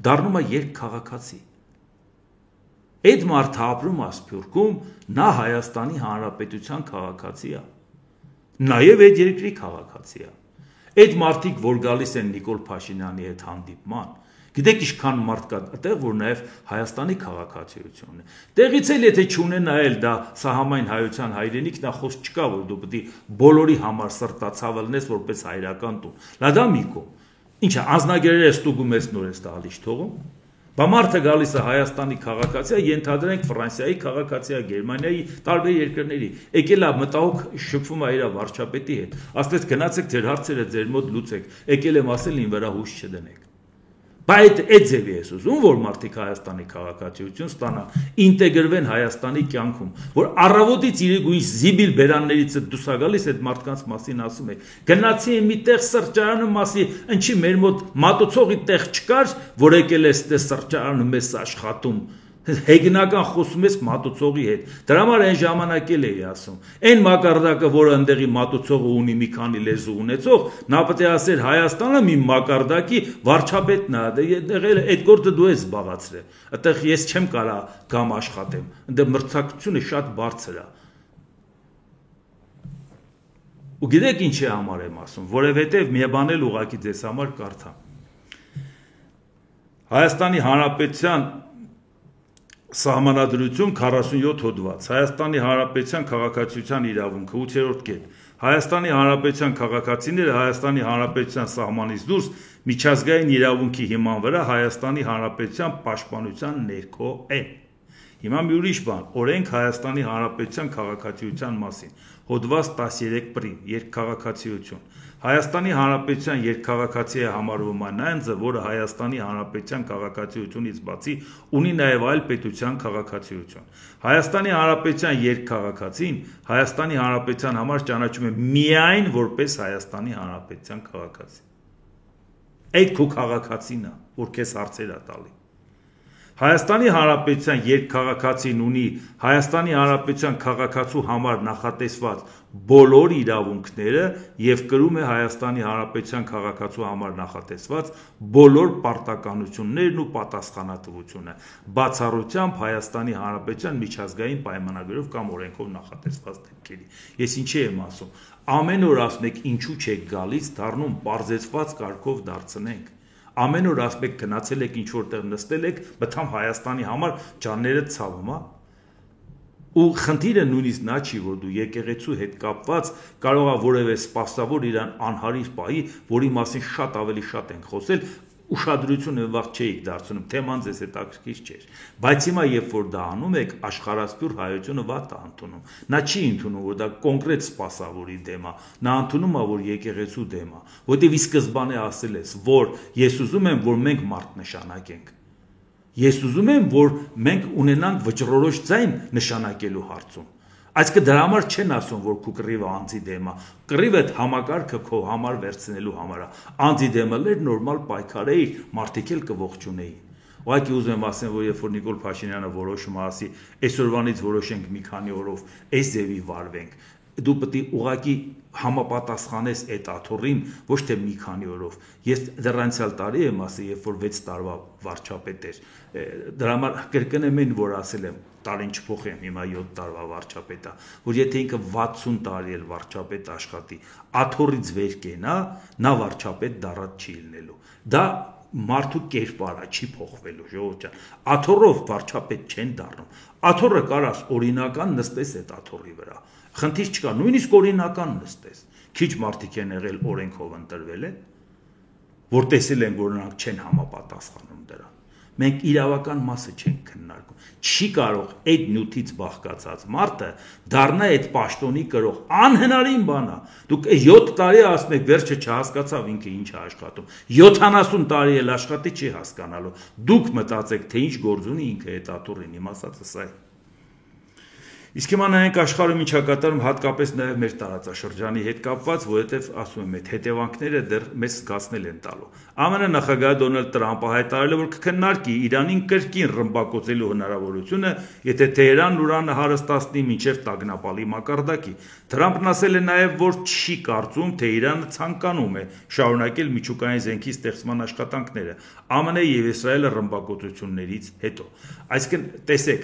դառնում է երկքաղաքացի։ Այդ մարդը ապրում է Սփյուռքում, նա Հայաստանի Հանրապետության քաղաքացի է։ Նաև այդ երկրի քաղաքացի է։ Այդ մարդիկ, որ գալիս են Նիկոլ Փաշինյանի հետ հանդիպման, գիտեք ինչքան մարդ կա այդտեղ, որ նաև Հայաստանի քաղաքացիություն է։ Տեղից էլ եթե չունենա էլ դա սահմային հայության հայրենիք, նա խոսք չկա, որ դու պետք է բոլորի համար սրտացավը լինես որպես հայրական տուն։ Լա դա մի կողմ։ Ինչ է, անձնագերերը ստուգում ես նոր ես տալիս թողում։ Բա մարդը գալիս է Հայաստանի քաղաքացիա, ենթադրենք Ֆրանսիայի քաղաքացիա, Գերմանիայի, տարբեր երկրների, եկել է մտահոգ շփվում է իր վարչապետի հետ, ասես գնացեք ձեր հարցերը ձեր մոտ լուծեք, եկել եմ ասել ին վրա հույս չդնեք։ Բա այդ ձևի ես ուզում, որ մարդիկ Հայաստանի քաղաքացիություն ստանան, ինտեգրվեն Հայաստանի կյանքում, որ առավոտից իրիկույն զիբիլ բերաններից դուրս գալիս այդ մարդկանց մասին ասում է, գնացի մի տեղ սրճարանը մասի, ինչի մեր մոտ մատուցողի տեղ չկար, որ եկել է ստե սրճարանը մեզ աշխատում, հեգնական խոսում ես մատուցողի հետ, դրա համար այն ժամանակ էլ էի ասում, այն մակարդակը, որը ընդեղի մատուցողը ունի մի քանի լեզու ունեցող, նա պետք է ասեր Հայաստանը մի մակարդակի վարչապետն է, այդ գործը դու ես զբաղացրել, այդտեղ ես չեմ կարա գամ աշխատեմ, այնտեղ մրցակցությունը շատ բարձր է։ Ու գիտեք ինչի համար եմ ասում, որովհետև մի բան էլ ուղղակի ձեզ համար կարդամ։ Հայաստանի Հանրապետության Սահմանադրություն 47 հոդված, Հայաստանի Հանրապետության քաղաքացիության իրավունքը 8-րդ կետ, Հայաստանի Հանրապետության քաղաքացիները Հայաստանի Հանրապետության սահմանից դուրս միջազգային իրավունքի հիման վրա Հայաստանի Հանրապետության պաշտպանության ներքո են։ Հիմա մի ուրիշ բան, օրենք Հայաստանի Հանրապետության քաղաքացիության մասին, հոդված 13 պրիմ, երկքաղաքացիություն։ Հայաստանի Հանրապետության երկքաղաքացի է համարվում այն անձը, որը Հայաստանի Հանրապետության քաղաքացիությունից բացի ունի նաև այլ պետության քաղաքացիություն։ Հայաստանի Հանրապետության երկքաղաքացին Հայաստանի Հանրապետության համար ճանաչում է միայն որպես Հայաստանի Հանրապետության քաղաքացի։ Այդ քո քաղաքացին է, որ քեզ հարցեր է տալի։ Հայաստանի Հանրապետության երկքաղաքացին ունի Հայաստանի Հանրապետության քաղաքացու համար նախատեսված բոլոր իրավունքները եւ կրում է Հայաստանի Հանրապետության քաղաքացու համար նախատեսված բոլոր պարտականություններն ու պատասխանատվությունը, բացառությամբ Հայաստանի Հանրապետության միջազգային պայմանագրով կամ օրենքով նախատեսված դեպքերի։ Ես ինչի եմ ասում, ամեն օր ասում եք ինչու չեք գալիս, դառնում պարզեցված կարգով դարձնենք։ Ամեն օր ասում եք գնացել եք ինչ որտեղ նստել եք, բթամ Հայաստանի համար ջանները ցավում, հա։ Ու խնդիրը նույնիսկ նա չի, որ դու եկեղեցու հետ կապված կարող է որևէ սպասավոր իրան անհարիր պահի, որի մասին շատ ավելի շատ ենք խոսել, ուշադրությունը վաղ չէիք դարձնում, թեման ձեզ հետաքրքիր չէր, բայց հիմա երբ որ դա անում եք, աշխարհասփյուր հայությունը վատ է ընդունում, նա չի ընդունում, որ դա կոնկրետ սպասավորի դեմ է, նա ընդունում է, որ եկեղեցու դեմ է, որտեղ ի սկզբանե ասել ես, որ ես ուզում եմ, որ մենք մարդ նշանակենք, ես ուզում եմ, որ մենք ունենանք վճռորոշ ձայն նշանակելու հարցում։ Այսինքն դրա համար չեն ասում, որ քո կռիվը անձի դեմ է։ Կռիվը համակարգը քո համար վերցնելու համար է։ Անձի դեմը լեր նորմալ պայքար էի, մարդիկ էլ կողջունեին։ Ուղղակի ուզում եմ ասեմ, որ երբ որ Նիկոլ Փաշինյանը որոշում է ասի, այսօրվանից որոշենք մի քանի օրով այս ձևի վարվենք, դու պետք է ուղղակի համապատասխանես այդ աթոռին, ոչ թե մի քանի օրով։ Ես դեռ անցյալ տարի եմ ասել, երբ որ 6 տարվա վարչապետ էր, դրա համար կրկնեմ այն, որ ասել եմ, տարին չփոխեմ, հիմա 7 տարվա վարչապետ է, որ եթե ինքը 60 տարի էլ վարչապետ աշխատի, աթոռից վեր կենա, նա վարչապետ դառած չի լինելու։ Դա մարդու կերպարը չի փոխվելու, ժողովուրդ ջան։ Աթոռով վարչապետ չեն դառնում։ Աթոռը կարաս օրինական նստես այդ աթոռի վրա։ Խնդիր չկա, նույնիսկ օրինական նստես։ Քիչ մարդիկ են եղել օրենքով ընտրվել են, որ տեսել են, որ նրանք չեն համապատասխանում դրան։ Մենք իրավական մասը չենք քննարկում։ Չի կարող այդ նյութից բաղկացած մարդը դառնա այդ պաշտոնի կրող անհնարին բան է։ Դուք 7 տարի ասում եք, վերջը չհասկացավ ինքը ինչ է աշխատում։ 70 տարի էլ աշխատի չի հասկանալու։ Դուք մտածեք, թե ինչ գործ ունի ինքը այդ աթոռին, իմ ասածը սա է։ Իսկ հիմա նայենք աշխարհում ինչ է կատարում, հատկապես նաև մեր տարածաշրջանի հետ կապված, որովհետև ասում եմ, այդ հետևանքները դեռ մեզ զգացնել են տալու։ ԱՄՆ նախագահ Դոնալդ Տրամպը հայտարարել է, որ կքննարկի Իրանին կրկին ռմբակոծելու հնարավորությունը, եթե Թեհրանն ուրանը հարստացնի մինչև տագնապալի մակարդակի։ Տրամպն ասել է նաև, որ չի կարծում, թե Իրանը ցանկանում է շարունակել միջուկային զենքի ստեղծման աշխատանքները ԱՄՆ եւ Իսրայելը ռմբակոծություններից հետո։ Այսինքն, տեսեք,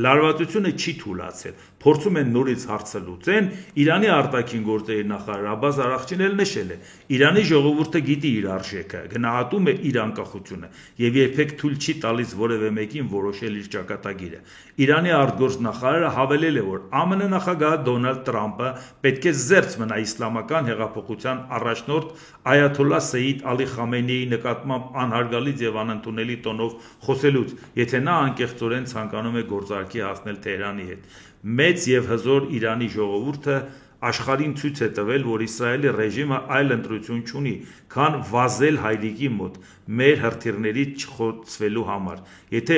լարվածությունը չի թուլացել, փորձում են նորից հարցը լուծեն, Իրանի արտաքին գործերի նախարար Աբբաս Արաղչին էլ նշել է, Իրանի ժողովուրդը գիտի իր արժեքը, գնահատում է իր անկախությունը եւ երբեք թույլ չի տալիս որևէ մեկին որոշել իր ճակատագիրը։ Իրանի արտգործնախարարը հավելել է, որ ԱՄՆ նախագահ Դոնալդ Տրամպը պետք է զերծ մնա իսլամական հեղափոխության առաջնորդ Այաթոլլահ Սեյիդ Ալի Խամենեիի նկատմամբ անհարգալից եւ անընդունելի տոնով խոսելուց, եթե նա անկեղծորեն ցանկանում է գործարքի հասնել Թեհրանի հետ։ Մեծ եւ հզոր Իրանի ժողովուրդը աշխարհին ցույց է տվել, որ Իսրայելի ռեժիմը այլ ընտրություն չունի, քան վազել հայրիկի մոտ մեր հրթիռներից չխոցվելու համար։ Եթե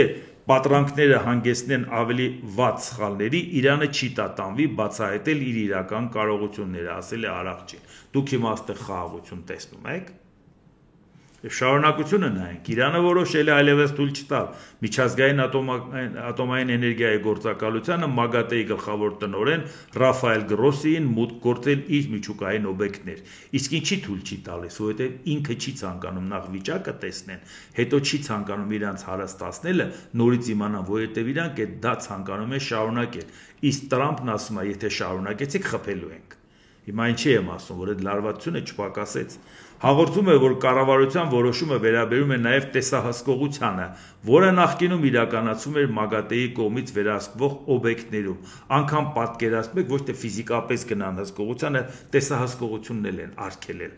պատրանքները հանգեցնեն ավելի վատ սխալների, Իրանը չի տատանվի բացահայտել իր իրական կարողությունները, ասել է Արաղչին։ Դուք հիմա այստեղ խաղաղություն տեսնում եք։ Շարունակությունը նայենք, Իրանը որոշել է այլևս թույլ չտալ միջազգային ատոմային էներգիայի գործակալությանը ՄԱԳԱՏԵ-ի գլխավոր տնօրեն Ռաֆայել Գրոսիին մուտք գործել իր միջուկային օբյեկտներ։ Իսկ ինչի թույլ չի տալիս, որովհետև ինքը չի ցանկանում նախ վիճակը տեսնեն, հետո չի ցանկանում իրանց հարստացնելը, նորից իմանան, որովհետև իրանք այդ դա ցանկանում են շարունակել։ Իսկ Տրամպն ասում է, եթե շարունակեցիք, խփելու ենք։ Հիմա ինչի եմ ասում, որ այդ լարվածությունը չպակասեց։ Հաղորդում է, որ կառավարության որոշումը վերաբերում է նաև տեսահսկողությանը, որը նախկինում իրականացվում էր ՄԱԳԱՏԵ-ի կողմից վերահսկվող օբյեկտներում։ Անգամ պատկերացնում եք, ոչ թե ֆիզիկապես գնան հսկողությանը, տեսահսկողությունն էլ են արգելել։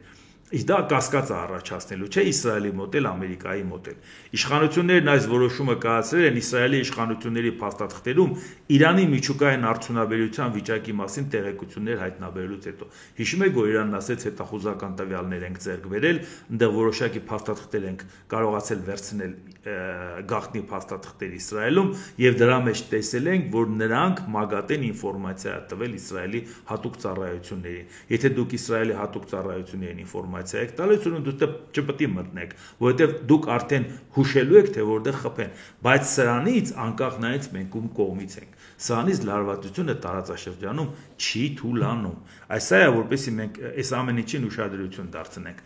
Իսկ դա կասկածը առաջացնելու չէ Իսրայելի մոտ էլ, Ամերիկայի մոտ էլ։ Իշխանություններն այս որոշումը կայացրել են Իսրայելի իշխանությունների փաստաթղթերում Իրանի միջուկային արդյունաբերության վիճակի մասին տեղեկություններ հայտնաբերելուց հետո։ Հիշում եք, որ Իրանն ասեց հետախուզական տվյալներ ենք ձեռք բերել, այնտեղ որոշակի փաստաթղթեր ենք կարողացել վերցնել գաղտնի փաստաթղթեր Իսրայելում եւ դրա մեջ տեսել ենք, որ նրանք ՄԱԳԱՏԵ-ն ինֆորմացիա տվել Իսրայելի հատուկ ծառայություններին։ Եթե դուք Իսրայելի հատուկ ծառայություններին ինֆորմացիա ինֆորմացիա եք տալիս, ու դուք չպետք է մտնեք, որովհետև դուք արդեն հուշելու եք, թե որտեղ խփեն, բայց սրանից անկախ նայած մենք ում կողմից ենք, սրանից լարվածությունը տարածաշրջանում չի թուլանում, այս է, որպեսզի մենք այս ամեն ինչին ուշադրություն դարձնենք։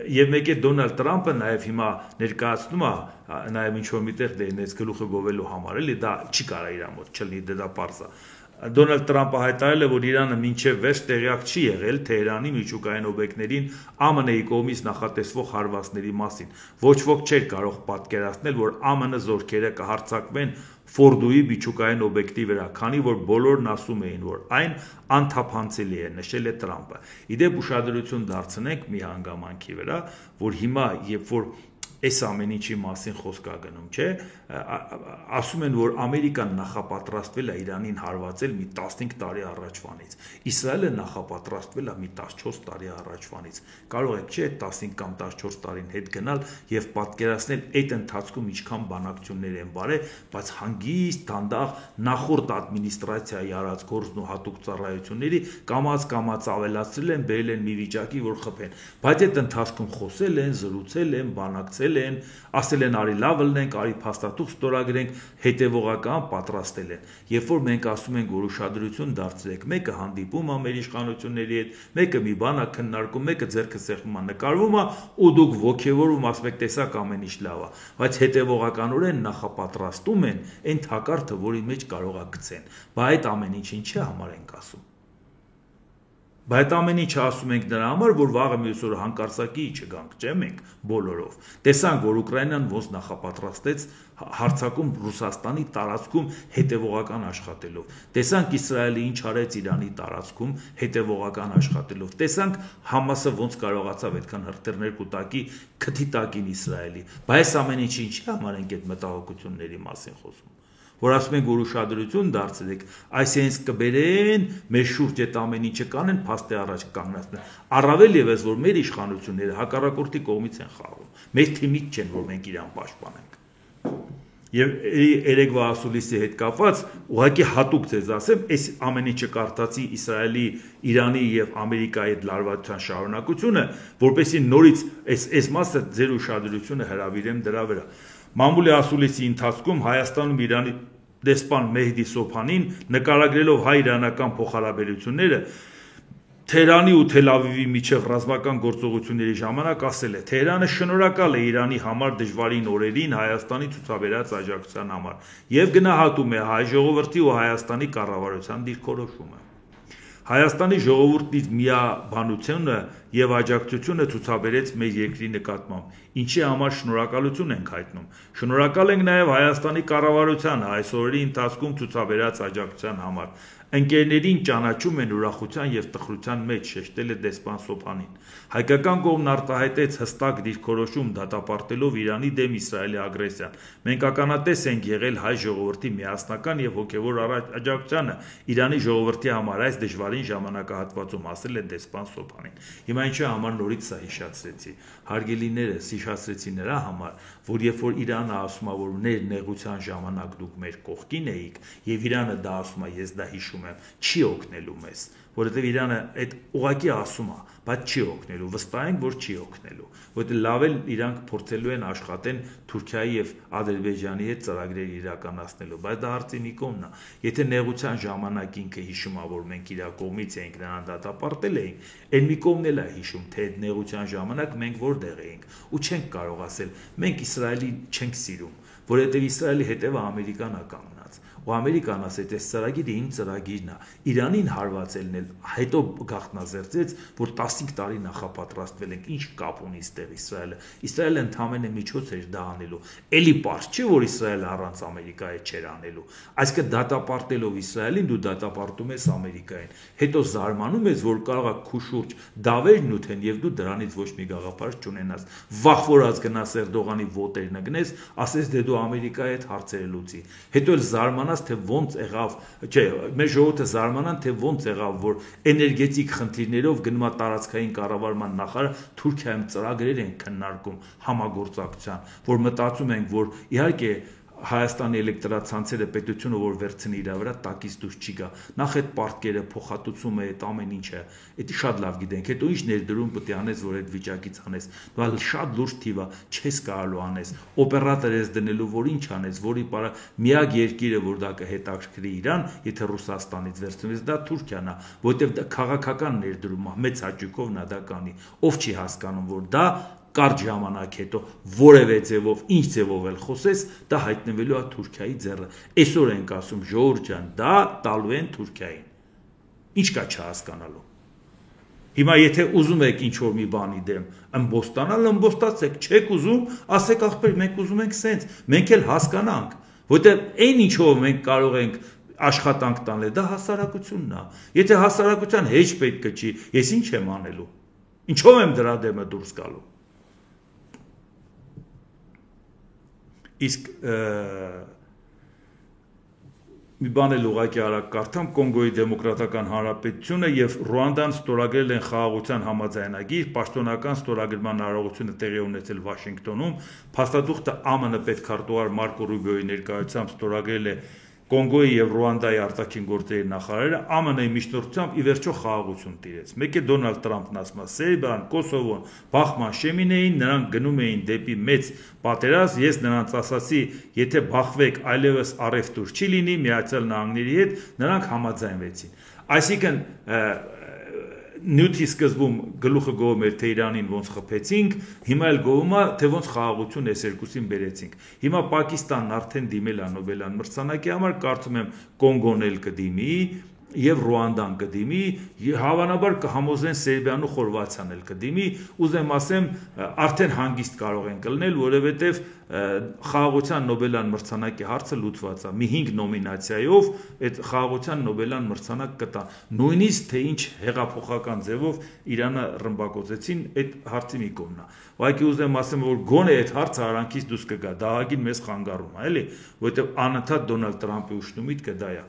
Եվ մեկ է Դոնալդ Տրամպը նաև հիմա ներկայացնում է նաև ինչ-որ միտեղ դերնեց գլուխը գովելու համար, էլի դա չի կարա իր մոտ չլինի, դա պարզ է։ Դոնալդ Տրամպը հայտարարել է, որ Իրանը մինչև վերջ տեղյակ չի եղել Թեհրանի միջուկային օբյեկտներին ԱՄՆ-ի կողմից նախատեսվող հարվածների մասին։ Ոչ ոք չէր կարող պատկերացնել, որ ԱՄՆ զորքերը կհարձակվեն Ֆորդուի միջուկային օբյեկտի վրա, քանի որ բոլորն ասում էին, որ այն անթափանցելի է, նշել է Տրամպը։ Իդեպ ուշադրություն դարձնենք մի հանգամանքի վրա, որ հիմա, երբ որ այս ամեն ինչի մասին խոսք է գնում, չէ, ասում են, որ Ամերիկան նախապատրաստվել է Իրանին հարվածել մի 15 տարի առաջվանից, Իսրայելը նախապատրաստվել է մի 14 տարի առաջվանից, կարող եք չէ 15 կամ 14 տարին հետ գնալ եւ պատկերացնել այդ ընթացքում ինչքան բանակցություններ են բարել, բայց հանգիստ դանդաղ նախորդ ադմինիստրացիայի արած գործն ու հատուկ ծառայությունների կամաց ավելացրել են, բերել են մի վիճակի, որ խփեն, բայց այդ ընթացքում խոսել են, զրուցել են, բանակցել են, ասել են արի լավ լնենք, արի փաստաթուղթ ստորագրենք, հետևողական պատրաստել են։ Երբ որ մենք ասում ենք, որ ուշադրություն դարձրեք, մեկը հանդիպում է մեր իշխանությունների հետ, մեկը մի բան է քննարկում, մեկը ձեռքը սեղմում է, նկարվում է, ու դուք ոգևորում ասում եք, տեսակ ամեն ինչ լավ է, բայց հետևողականորեն նախապատրաստում են այն թակարդը, որի մեջ կարող է գցեն։ Բայց այդ ամեն ինչը ինչի համար ենք ասում։ Բայց ամեն ինչը ասում ենք նրա համար, որ վաղը մյուս օրը հանկարծակի չգանք, չէ՞ մենք բոլորով։ Տեսանք, որ Ուկրաինան ոնց նախապատրաստեց հարձակում Ռուսաստանի տարածքում հետևողական աշխատելով։ Տեսանք Իսրայելը ինչ արեց Իրանի տարածքում հետևողական աշխատելով։ Տեսանք Համասը ոնց կարողացավ այդքան հրթիռներ կուտակի քթի տակին Իսրայելի։ Բայց ամեն ինչի ինչի համար ենք այդ մտահոգությունների մասին խոսում։ Որ ասում ենք, որ ուշադրություն դարձրեք, այսինքն կբերեն մեր շուրջ այդ ամեն ինչը կանեն, փաստի առաջ կանգնեցնեն։ Առավել ևս, որ մեր իշխանությունները հակառակորդի կողմից են խաղում։ Մեր թիմից չեն, որ մենք իրան պաշտպանենք։ Եվ երեկվա ասուլիսի հետ կապված ուղղակի հատուկ ձեզ ասեմ, այս ամեն ինչը կարդացի Իսրայելի, Իրանի եւ Ամերիկայի այդ լարվածության շարունակությունը, որպեսզի նորից այս մասը ձեր ուշադրությունը հրավիրեմ դրա վրա։ Մամուլի ասուլիսի ընթացքում Հայաստանում Իրանի դեսպան Մեհդի Սոփանին նկարագրելով հայ-իրանական փոխհարաբերությունները Թեհրանի ու Թել Ավիվի միջև ռազմական գործողությունների ժամանակ ասել է. Թեհրանը շնորհակալ է Իրանի համար դժվարին օրերին Հայաստանի ցուցաբերած աջակցության համար եւ գնահատում է հայ ժողովրդի ու Հայաստանի կառավարության դիրքորոշումը։ Հայաստանի ժողովուրդի միաբանությունը եւ աջակցությունը ցուցաբերեց մեր երկրի նկատմամբ, ինչի համար շնորհակալություն ենք հայտնում։ Շնորհակալ ենք նաեւ Հայաստանի կառավարությանը այս օրերի ընթացքում ցուցաբերած աջակցության համար։ Ընկերներին ճանաչում են ուրախության եւ տխրության մեջ, շեշտել է դեսպան Սոփանին։ Հայկական կողմն արտահայտեց հստակ դիրքորոշում դատապարտելով Իրանի դեմ Իսրայելի ագրեսիան։ Մենք ականատես ենք եղել հայ ժողովրդի միասնական եւ հոգեվոր աջակցությանը Իրանի ժողովրդի համար այս դժվարին ժամանակահատվածում, ասել է դեսպան Սոփանին։ Հիմա ինչու համար նորից սա հիշացրեցի։ Հարգելիներս, հիշացրեցի նրա համար, որ երբ որ Իրանը ասում է, որ նեղության ժամանակ դուք մեր կողքին էիք, եւ Իրանը դա ասում է, ես դա հիշում եմ, չի օգնելու մեզ, որովհետեւ Իրանը այդ ուղղակի ասում է, բայց չի օգնելու, վստահ ենք, որ չի օգնելու, որովհետեւ լավ էլ իրանք փորձելու են աշխատեն Թուրքիայի եւ Ադրբեջանի հետ ծրագրեր իրականացնելու, բայց դա հարցի մի կողմն է։ Եթե նեղության ժամանակ ինքը հիշում է, որ մենք իր կողմից էինք նրան դատապարտել էինք, այն մի կողմն էլ է հիշում, թե այդ նեղության ժամանակ մենք որտեղ էինք, ու չենք կարող ասել, մենք Իսրայելին չենք սիրում, որովհետեւ Իսրայելի հետևը Ամերիկան է կանգնած։ Ու Ամերիկան ասեց, այս ծրագիրը իմ ծրագիրն է, Իրանին հարվածելն էլ հետո գաղտնազերծեց, որ 15 տարի նախապատրաստվել ենք, ինչ կապ ունի այստեղ Իսրայելը։ Իսրայելը ընդհանրապես միջոց էր դա անելու։ Էլի պարզ չէ, որ Իսրայելը առանց Ամերիկայի չէր անելու։ Այսինքն դատապարտելով Իսրայելին դու դատապարտում ես Ամերիկային։ Հետո զարմանում ես, որ կարող է քու շուրջ դավեր նյութեն եւ դու դրանից ոչ մի գաղափար չունենաս։ Վախ որած գնաս Էրդողանի ոտերն գնես, ասես դե դու Ամերիկայի հետ հարցերը լուծի։ Հետո էլ զարմանաս թե ոնց եղավ, չէ, մեր ժողովուրդը զարմանան թե ոնց եղավ, որ էներգետիկ խնդիրներով գնում է տարածքային կառավարման նախարարը Թուրքիայում ծրագրեր են քննարկում համագործակցության, որ մտածում ենք, որ իհարկե Հայաստանի էլեկտրացանցերը պետությունը որ վերցնի իր վրա տակից դուրս չի գա նախ այդ պարտքերը փոխհատուցումը այդ ամեն ինչը դա շատ լավ գիտենք հետո ինչ ներդրում պետք է անես որ այդ վիճակից անես դա շատ լուրջ թիվ է չես կարալու անես օպերատոր ես դնելու որ ինչ անես որի պարա միակ երկիրը որ դա կհետաքրքրի իրան եթե Ռուսաստանից վերցնես դա Թուրքիան է որտեղ դա քաղաքական ներդրում է մեծ հաճույքով նա դա կանի ով չի հասկանում որ դա կարճ ժամանակ հետո որևէ ձևով ինչ ձևով էլ խոսես դա հայտնվելու է Թուրքիայի ձեռը այսօր ենք ասում ժողովուրդ ջան դա տալու են Թուրքիային ինչ կա չհասկանալու հիմա եթե ուզում եք ինչ որ մի բանի դեմ ըմբոստանալ ըմբոստացեք չեք ուզում ասեք ախպեր մենք ուզում ենք սենց մենք էլ հասկանանք որտեղ այն ինչով մենք կարող ենք աշխատանք տանել դա հասարակությունն է եթե հասարակության հեչ պետք չի ես ինչ եմ անելու ինչով եմ դրա դեմը դուրս գալու Իսկ մի բան էլ ուղղակի արագ կարդամ Կոնգոյի դեմոկրատական հանրապետությունը եւ Ռուանդան ստորագրել են խաղաղության համաձայնագիր պաշտոնական ստորագրման արարողությունը տեղի ունեցել Վաշինգտոնում փաստաթուղթը ԱՄՆ պետքարտուղար Մարկո Ռուբիոյի ներկայությամբ ստորագրել է Կոնգոյի եւ Ռուանդայի արտաքին գործերի նախարարը ԱՄՆ-ի միջնորդությամբ ի վերջո խաղաղություն տիրեց։ Մեկ է Դոնալդ Թրամփն ասում է Սերբիան, Կոսովոն, Բախման, Շեմինեին նրանք գնում էին դեպի մեծ պատերազմ, ես նրանց ասացի, եթե բախվեք այլևս առևտուր չի լինի Միացյալ Նահանգների հետ, նրանք համաձայնվեցին։ Այսինքն նյութի սկզբում գլուխը գովում էր թե Իրանին ոնց խփեցինք, հիմա էլ գովում է թե ոնց խաղաղություն այս երկուսին բերեցինք։ Հիմա Պակիստանն արդեն դիմել է Նոբելյան մրցանակի համար, կարծում եմ Կոնգոն էլ կդիմի եւ Ռուանդան կդիմի, հավանաբար կհամոզեն Սերբիան ու Խորվաթիան էլ կդիմի, ուզեմ ասեմ, արդեն հանգիստ կարող են կլնել, որովհետեւ խաղաղության Նոբելյան մրցանակի հարցը լուծված է։ Մի 5 նոմինացիայով այդ խաղաղության Նոբելյան մրցանակ կտան։ Նույնիսկ թե ինչ հեղափոխական ձևով Իրանը ռմբակոծեցին, այդ հարցի մի կողմն է։ Ուղղակի ուզեմ ասեմ, որ գոնե այդ հարցը արանքից դուրս կգա, դահագին մեզ խանգարում է, էլի, որովհետեւ անընդհատ Դոնալդ Թրամփի ուշնումիթը դա է։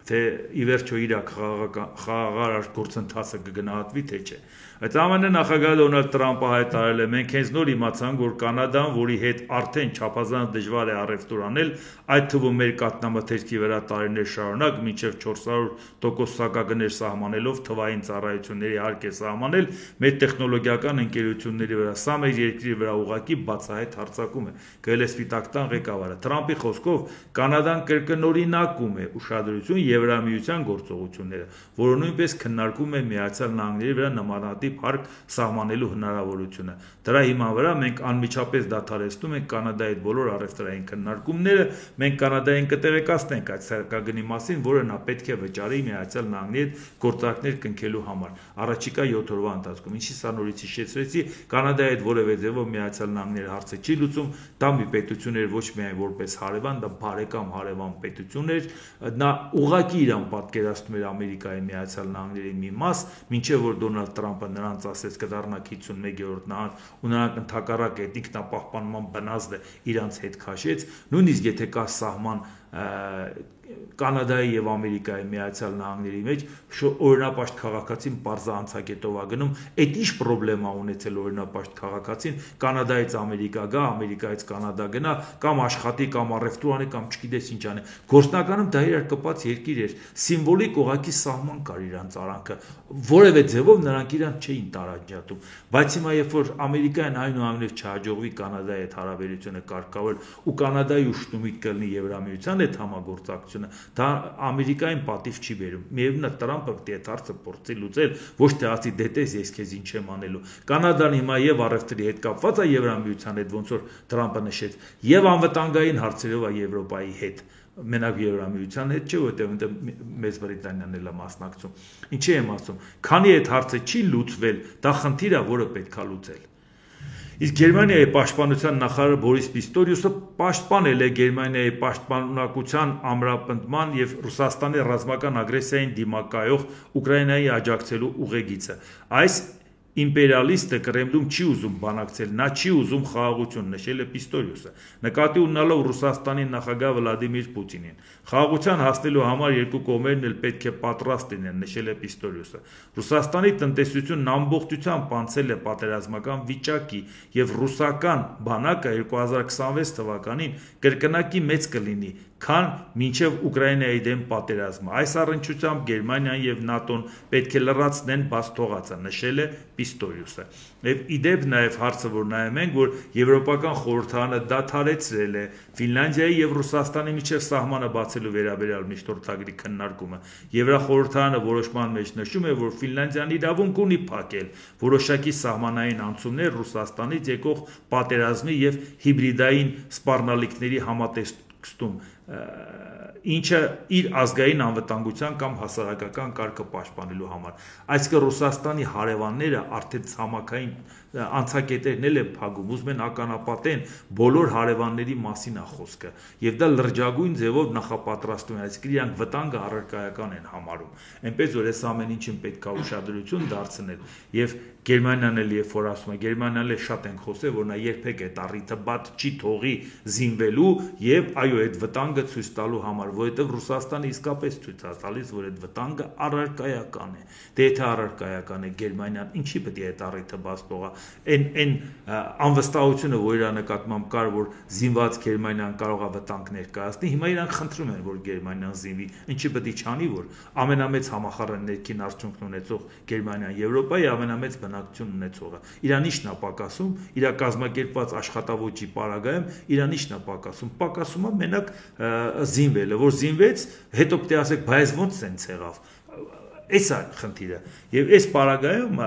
Թե ի վերջո իր խաղաղարար գործընթացը կգնահատվի թե չէ։ Այդ ամենը նախագահ Դոնալդ Թրամփը հայտարարել է մենք հենց նոր իմացանք որ Կանադան, որի հետ արդեն չափազանց դժվար է առևտուր անել, այդ թվում մեր կաթնամթերքի վրա տարիներ շարունակ մինչև 400% սակագներ սահմանելով թվային ծառայությունների հարկ է սահմանել մեր տեխնոլոգիական ընկերությունների վրա, սա մեր երկրի վրա ուղղակի բացահայտ հարձակում է, գրել է Սպիտակ տան ղեկավարը։ Թրամփի խոսքով Կանադան կրկնօրինակում է ուշադրություն Եվրամիության գործողությունները, որը նույնպես քննարկում է Միացյալ Նահանգների վրա նմանատիպ հարկ սահմանելու հնարավորությունը։ Դրա հիման վրա մենք անմիջապես դադարեցնում ենք Կանադայի հետ բոլոր առևտրային քննարկումները, մենք Կանադային կտեղեկացնենք այդ սարքագնի մասին, որը նա պետք է վճարի Միացյալ Նահանգների հետ գործարքներ կնքելու համար։ Առաջիկա 7 օրվա ընթացքում, ինչի սա նորից հիշեցրեցի, Կանադայի հետ որևէ ձևով Միացյալ Նահանգների հարցը չի լուծում, դա մի պետություն էր ոչ միայն որպես հարևան, դա բարեկամ հարևան պետություն էր, նա ուղղակի իրան պատկերացնում էր Ամերիկայի Միացյալ Նահանգների մի մաս, մինչև որ Դոնալդ Թրամփը նրանց ասեց կդառնա 51-րդ նահանգ ու նրանք ընդհակառակ այդ ինքնապահպանման բնազդը իրանց հետ քաշեց, նույնիսկ եթե կա սահման Կանադայի եւ Ամերիկայի Միացյալ Նահանգների մեջ օրինապաշտ քաղաքացին պարզա անցակետով է գնում, այդ ինչ պրոբլեմա ունեցել օրինապաշտ քաղաքացին Կանադայից Ամերիկա գա, Ամերիկայից Կանադա գնա, կամ աշխատի, կամ առևտուր անի, կամ չգիտես ինչ անի։ Գործնականում դա իրար կապած երկիր էր, սիմվոլիկ ուղղակի սահման կար իրանց արանքը, որևէ ձևով նրանք իրանց չէին տարանջատում, բայց հիմա երբ որ Ամերիկան այնուամենայնիվ չհաջողվի Կանադայի հետ հարաբերությունը կարգավորել ու Կանադայի ուշնումիտ կլինի Եվրամիության հետ համագործակցությունը, դա Ամերիկային պատիվ չի բերում։ Միևնույն է Թրամփը պետք է այդ հարցը փորձի լուծել, ոչ թե ասի դե տես ես քեզ ինչ եմ անելու։ Կանադան հիմա եւ առևտրի հետ կապված է Եվրամիության հետ, ոնց որ Թրամփը նշեց, եւ անվտանգային հարցերով է Եվրոպայի հետ։ Մենակ Եվրամիության հետ չէ, որտեղ Մեծ Բրիտանիան էլ է մասնակցում։ Ինչի եմ ասում, քանի այդ հարցը չի լուծվել, դա խնդիր է, որը պետք է լուծել։ Իսկ Գերմանիայի պաշտպանության նախարար Բորիս Պիստորիուսը պաշտպանել է Գերմանիայի պաշտպանունակության ամրապնդման եւ Ռուսաստանի ռազմական ագրեսիային դիմակայող Ուկրաինայի աջակցելու ուղեգիծը։ Այս իմպերիալիստը Կրեմլում չի ուզում բանակցել, նա չի ուզում խաղաղություն, նշել է Պիստորիուսը, նկատի ունենալով Ռուսաստանի նախագահ Վլադիմիր Պուտինին։ Խաղաղության հասնելու համար երկու կողմերն էլ պետք է պատրաստ լինեն, նշել է Պիստորիուսը։ Ռուսաստանի տնտեսությունն ամբողջությամբ անցել է պատերազմական վիճակի եւ ռուսական բանակը 2026 թվականին կրկնակի մեծ կլինի, քան մինչև Ուկրաինայի դեմ պատերազմը։ Այս առնչությամբ Գերմանիան եւ ՆԱՏՕ-ն պետք է լրացնեն բաց թողածը, նշել է Պիստորիուսը։ Եվ իդեպ նաեւ հարցը, որ նայում ենք, որ Եվրոպական խորհրդարանը դադարեցրել է Ֆինլանդիայի եւ Ռուսաստանի միջև սահմանը բացելու վերաբերյալ միջնորդագրի քննարկումը։ Եվրախորհրդարանը որոշման մեջ նշում է, որ Ֆինլանդիան իրավունք ունի փակել որոշակի սահմանային անցումներ Ռուսաստանից եկող պատերազմի եւ հիբրիդային սպառնալիքների համատեքստում, ինչը իր ազգային անվտանգության կամ հասարակական կարգը պաշտպանելու համար։ Այսինքն Ռուսաստանի հարևանները արդեն ցամաքային անցակետերն էլ են փակում, ուզում են ականապատեն բոլոր հարևանների մասին է խոսքը, եւ դա լրջագույն ձևով նախապատրաստում է, այսինքն իրանք վտանգը առարկայական են համարում։ Այնպես որ այս ամեն ինչին պետք է ուշադրություն դարձնել եւ Գերմանիան էլ երբ որ ասում է, Գերմանիան էլ շատ են խոսել, որ նա երբեք այդ առիթը բաց չի թողի զինվելու եւ այո, այդ վտանգը ցույց տալու համար, որովհետեւ Ռուսաստանը իսկապես ցույց է տալիս, որ այդ վտանգը առարկայական է։ Դե եթե առարկայական է, Գերմանիան ինչի պետք է այդ առիթը բաց թողա։ Այն անվստահությունը, որ իր նկատմամբ կար, որ զինված Գերմանիան կարող է վտանգ ներկայացնի, հիմա իրանք խնդրում են, որ Գերմանիան զինվի, ինչի պետք է չանի, որ ամենամեծ համախառն ներքին արդյունքն ունեցող Գերմանիան Եվրոպայի ամենամեծ բնակչություն ունեցողը։ Իրան ի՞նչն է պակասում, իր կազմակերպված աշխատավոճի պարագայում իրան ի՞նչն է պակասում։ Պակասում է մենակ զինվելը, որ զինվեց, հետո պետք է ասեք, բայց ոնց սենց եղավ։ Այս է խնդիրը եւ այս պարագայում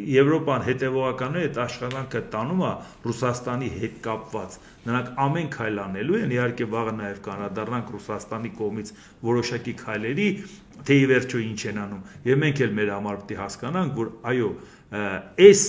Եվրոպան հետեւողական է այդ աշխատանքը տանում է Ռուսաստանի հետ կապված, նրանք ամեն քայլ անելու են, իհարկե վաղը նաեւ կանադառնանք Ռուսաստանի կողմից որոշակի քայլերի, թե ի վերջո ինչ են անում եւ մենք էլ մեր համար պետք է հասկանանք, որ այո, այս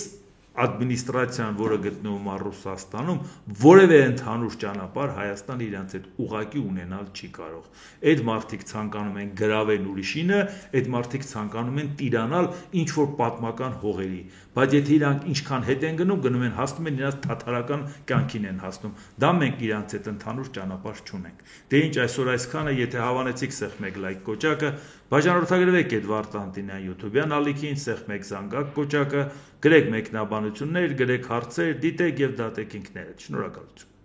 ադմինիստրացիան, որը գտնվում է Ռուսաստանում, որևէ ընդհանուր ճանապարհ Հայաստանը իրանց հետ ուղակի ունենալ չի կարող։ Այդ մարդիկ ցանկանում են գրավել ուրիշինը, այդ մարդիկ ցանկանում են տիրանալ ինչ որ պատմական հողերի, բայց եթե իրանք ինչքան հետ են գնում են հասնում են իրանց թաթարական կյանքին են հասնում։ Դա մենք իրանց հետ ընդհանուր ճանապարհ չունենք։ Դե ինչ այսօր այսքանը, եթե հավանեցիք, սեղմեք լայք կոճակը, բաժանորդագրվեք Էդվարդ Անտինյան YouTube-յան ալիքին, սեղմեք զանգակ կոճակը, գրեք մեկնաբանություններ, գրեք հարցեր, դիտեք եւ դատեք ինքներդ։ Շնորհակալություն։